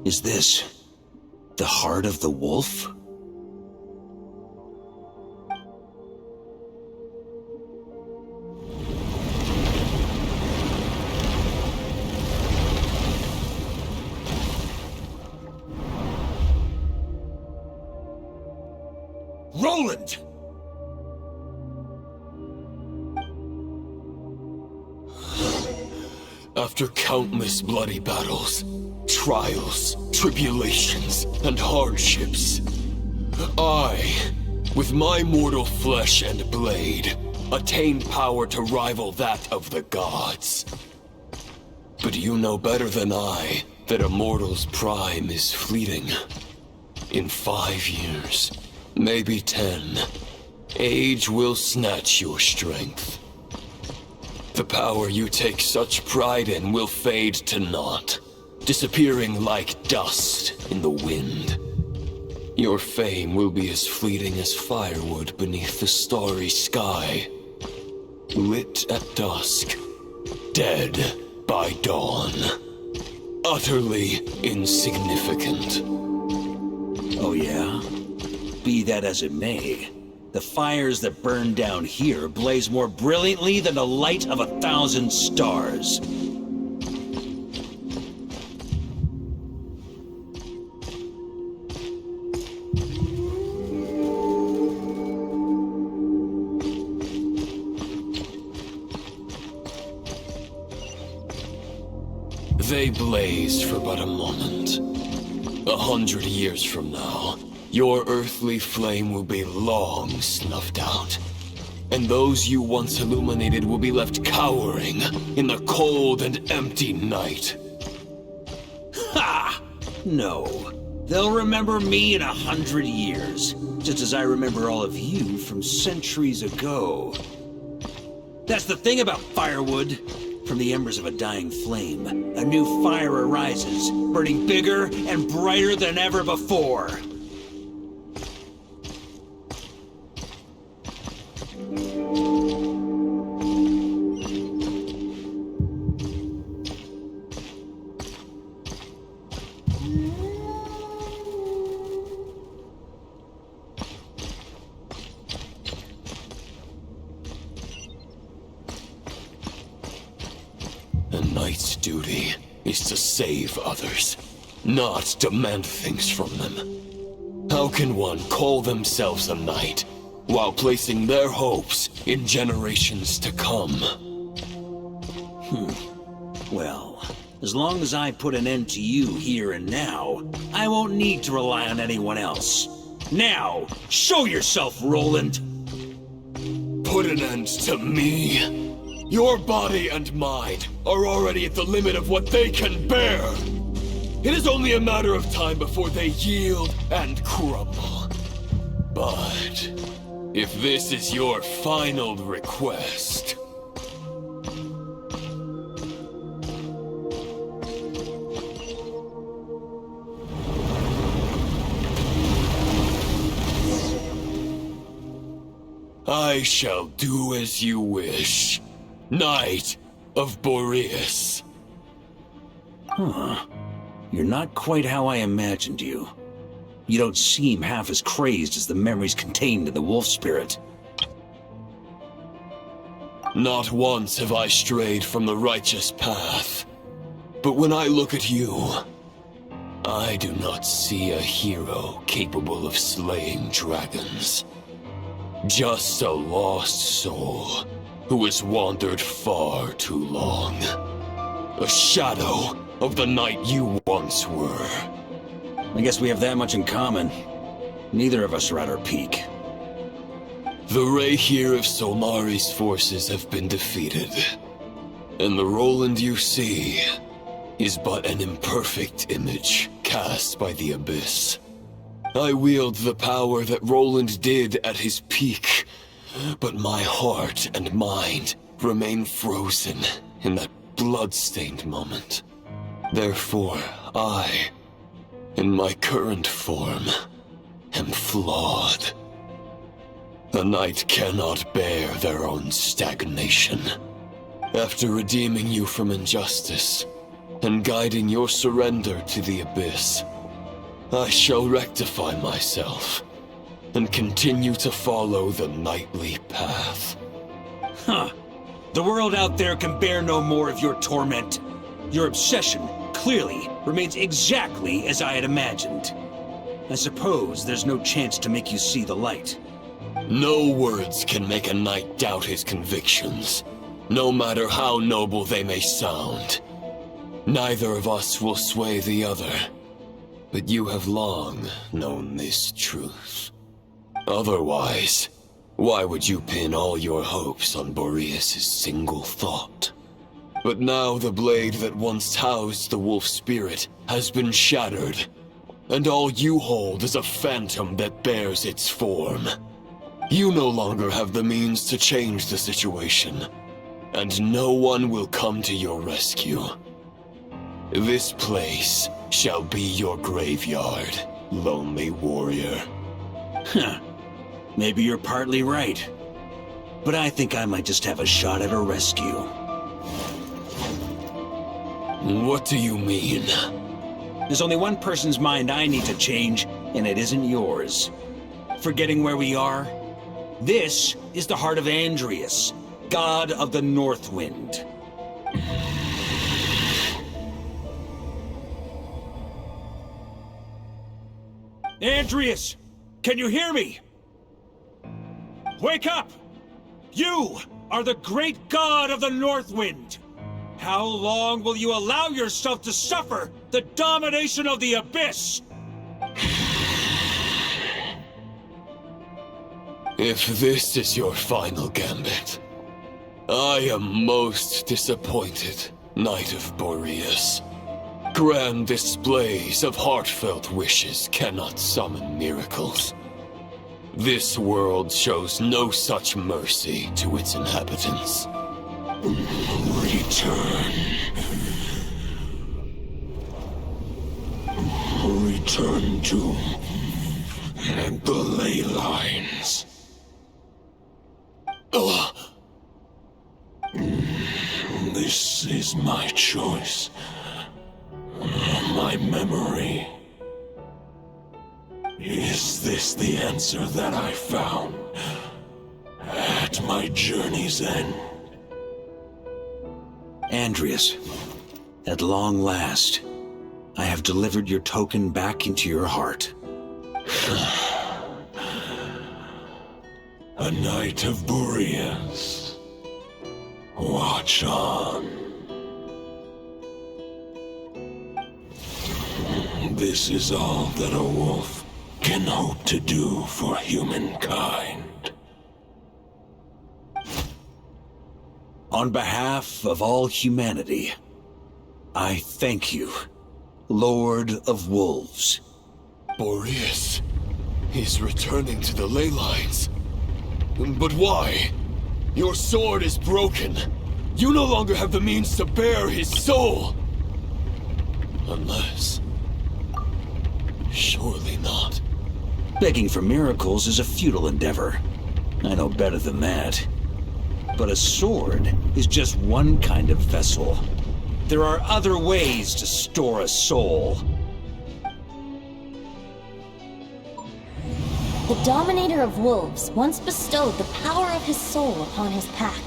Is this the heart of the wolf? Roland! After countless bloody battles, trials, tribulations, and hardships, I, with my mortal flesh and blade, attained power to rival that of the gods. But you know better than I that a mortal's prime is fleeting. In 5 years, maybe 10, age will snatch your strength. The power you take such pride in will fade to naught, disappearing like dust in the wind. Your fame will be as fleeting as firewood beneath the starry sky, lit at dusk, dead by dawn, utterly insignificant. Oh yeah? Be that as it may, the fires that burn down here blaze more brilliantly than the light of 1,000 stars. They blazed for but a moment. 100 years from now, your earthly flame will be long snuffed out. And those you once illuminated will be left cowering in the cold and empty night. Ha! No. They'll remember me in 100 years, just as I remember all of you from centuries ago. That's the thing about firewood. From the embers of a dying flame, a new fire arises, burning bigger and brighter than ever before. Knight's duty is to save others, not demand things from them. How can one call themselves a knight while placing their hopes in generations to come? Well, as long as I put an end to you here and now, I won't need to rely on anyone else. Now, show yourself, Roland! Put an end to me? Your body and mind are already at the limit of what they can bear. It is only a matter of time before they yield and crumble. But if this is your final request... I shall do as you wish. Knight of Boreus. Huh. You're not quite how I imagined you. You don't seem half as crazed as the memories contained in the wolf spirit. Not once have I strayed from the righteous path. But when I look at you, I do not see a hero capable of slaying dragons. Just a lost soul who has wandered far too long. A shadow of the knight you once were. I guess we have that much in common. Neither of us are at our peak. The ray here of Solmari's forces have been defeated. And the Roland you see is but an imperfect image cast by the Abyss. I wield the power that Roland did at his peak, but my heart and mind remain frozen in that blood-stained moment. Therefore, I, in my current form, am flawed. A knight cannot bear their own stagnation. After redeeming you from injustice, and guiding your surrender to the Abyss, I shall rectify myself and continue to follow the knightly path. Huh. The world out there can bear no more of your torment. Your obsession, clearly, remains exactly as I had imagined. I suppose there's no chance to make you see the light. No words can make a knight doubt his convictions, no matter how noble they may sound. Neither of us will sway the other, but you have long known this truth. Otherwise, why would you pin all your hopes on Boreus' single thought? But now the blade that once housed the wolf spirit has been shattered, and all you hold is a phantom that bears its form. You no longer have the means to change the situation, and no one will come to your rescue. This place shall be your graveyard, lonely warrior. Huh. Maybe you're partly right. But I think I might just have a shot at a rescue. What do you mean? There's only one person's mind I need to change, and it isn't yours. Forgetting where we are? This is the heart of Andreas, god of the North Wind. Andreas! Can you hear me? Wake up! You are the great god of the North Wind! How long will you allow yourself to suffer the domination of the Abyss? If this is your final gambit, I am most disappointed, Knight of Boreus. Grand displays of heartfelt wishes cannot summon miracles. This world shows no such mercy to its inhabitants. Return. Return to the ley lines. This is my choice. My memory. Is this the answer that I found at my journey's end? Andreas, at long last, I have delivered your token back into your heart. A knight of Boreus. Watch on. This is all that a wolf can hope to do for humankind. On behalf of all humanity, I thank you, Lord of Wolves. Boreus is returning to the ley lines. But why? Your sword is broken. You no longer have the means to bear his soul. Unless... surely not. Begging for miracles is a futile endeavor. I know better than that. But a sword is just one kind of vessel. There are other ways to store a soul. The Dominator of Wolves once bestowed the power of his soul upon his pack,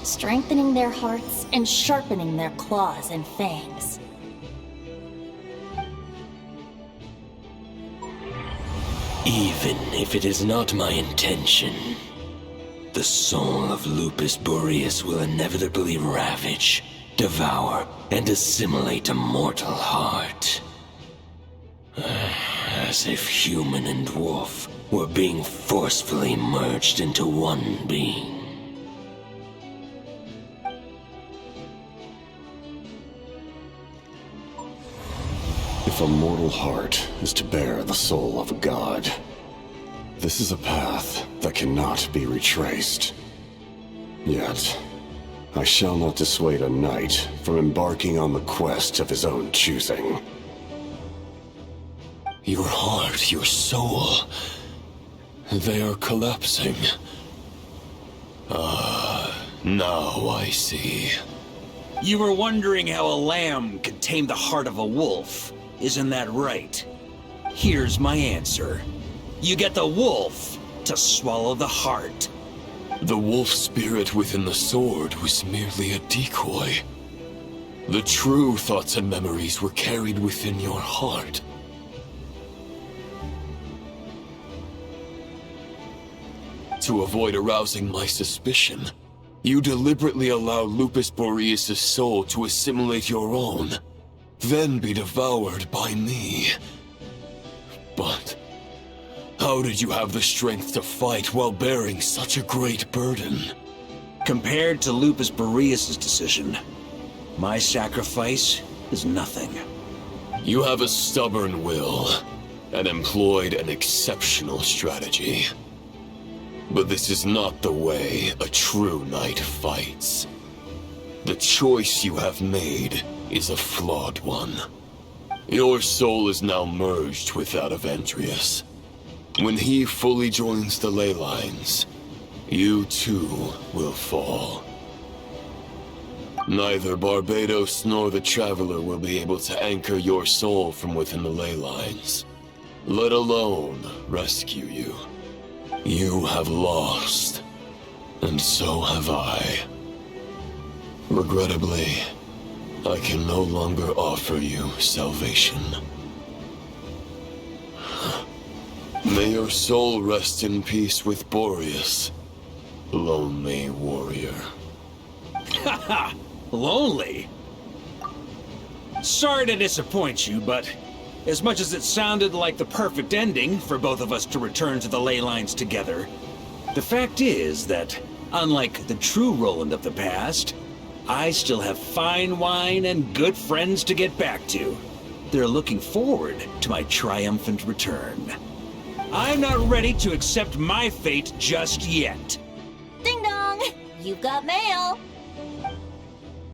strengthening their hearts and sharpening their claws and fangs. Even if it is not my intention, the soul of Lupus Boreus will inevitably ravage, devour, and assimilate a mortal heart. As if human and wolf were being forcefully merged into one being. If a mortal heart is to bear the soul of a god, this is a path that cannot be retraced. Yet, I shall not dissuade a knight from embarking on the quest of his own choosing. Your heart, your soul... they are collapsing. Now I see. You were wondering how a lamb could tame the heart of a wolf, isn't that right? Here's my answer. You get the wolf to swallow the heart. The wolf spirit within the sword was merely a decoy. The true thoughts and memories were carried within your heart. To avoid arousing my suspicion, you deliberately allow Lupus Boreus' soul to assimilate your own, then be devoured by me. But how did you have the strength to fight while bearing such a great burden? Compared to Lupus Boreus' decision, my sacrifice is nothing. You have a stubborn will, and employed an exceptional strategy. But this is not the way a true knight fights. The choice you have made is a flawed one. Your soul is now merged with that of Andreas. When he fully joins the ley lines, you too will fall. Neither Barbados nor the Traveler will be able to anchor your soul from within the ley lines, let alone rescue you. You have lost, and so have I. Regrettably, I can no longer offer you salvation. May your soul rest in peace with Boreus, lonely warrior. Haha, lonely? Sorry to disappoint you, but as much as it sounded like the perfect ending for both of us to return to the ley lines together, the fact is that, unlike the true Roland of the past, I still have fine wine and good friends to get back to. They're looking forward to my triumphant return. I'm not ready to accept my fate just yet. Ding dong! You've got mail!